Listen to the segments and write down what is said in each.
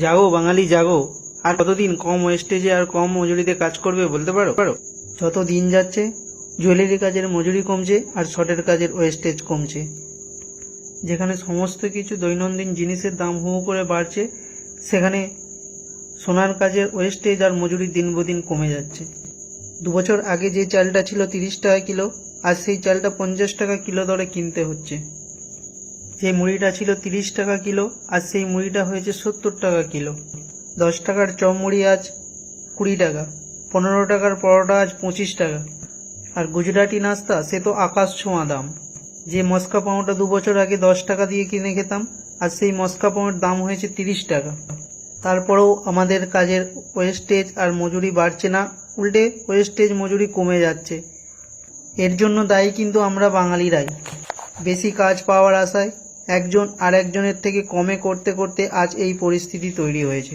জাগো বাঙালি জাগো। আর কতদিন কম ওয়েস্টেজে আর কম মজুরিতে কাজ করবে বলতে পারো? যত দিন যাচ্ছে জুয়েলারি কাজের মজুরি কমছে আর শর্টের কাজের ওয়েস্টেজ কমছে। যেখানে সমস্ত কিছু দৈনন্দিন জিনিসের দাম হু হু করে বাড়ছে, সেখানে সোনার কাজের ওয়েস্টেজ আর মজুরি দিন দিন কমে যাচ্ছে। 2 বছর আগে যে চালটা ছিল 30 টাকা কিলো, আজ সেই চালটা 50 টাকা কিলো দরে কিনতে হচ্ছে। যে মুড়িটা ছিল 30 টাকা কিলো, আজ সেই মুড়িটা হয়েছে 70 টাকা কিলো। 10 টাকার চপ মুড়ি আজ 20 টাকা, 15 টাকার পরোটা আজ 25 টাকা। আর গুজরাটি নাস্তা সে তো আকাশ ছোঁয়া দাম। যে মস্কা পাউটা 2 বছর আগে 10 টাকা দিয়ে কিনে খেতাম, আজ সেই মস্কা পাউয়ের দাম হয়েছে 30 টাকা। তারপরেও আমাদের কাজের ওয়েস্টেজ আর মজুরি বাড়ছে না, উল্টে ওয়েস্টেজ মজুরি কমে যাচ্ছে। এর জন্য দায়ী কিন্তু আমরা বাঙালিরাই। বেশি কাজ পাওয়ার আশায় একজন আর একজনের থেকে কমে করতে করতে আজ এই পরিস্থিতি তৈরি হয়েছে।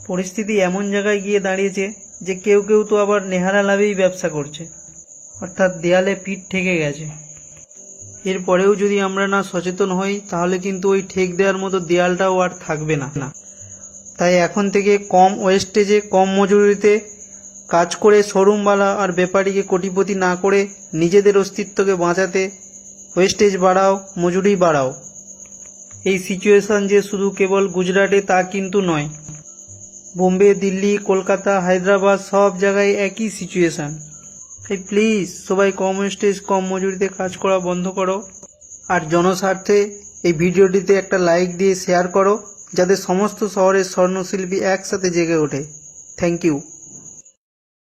পরিস্থিতি এমন জায়গায় গিয়ে দাঁড়িয়েছে যে কেউ কেউ তো আবার নেহারা লাভেই ব্যবসা করছে, অর্থাৎ দেয়ালে পিঠ ঠেকে গেছে। এরপরেও যদি আমরা না সচেতন হই, তাহলে কিন্তু ওই ঠেক দেওয়ার মতো দেয়ালটাও আর থাকবে না। তাই এখন থেকে কম ওয়েস্টেজে কম মজুরিতে কাজ করে শোরুমওয়ালা আর ব্যাপারীকে কোটিপতি না করে নিজেদের অস্তিত্বকে বাঁচাতে ওয়েস্টেজ বাড়াও, মজুরি বাড়াও। এই সিচুয়েশন যে শুধু কেবল গুজরাটে তা কিন্তু নয়, বোম্বে, দিল্লি, কলকাতা, হায়দ্রাবাদ সব জায়গায় একই সিচুয়েশন। তাই প্লিজ সবাই কম ওয়েস্টেজ কম মজুরিতে কাজ করা বন্ধ করো, আর জনস্বার্থে এই ভিডিওটিতে একটা লাইক দিয়ে শেয়ার করো, যাতে সমস্ত শহরের স্বর্ণশিল্পী একসাথে জেগে ওঠে। Thank you.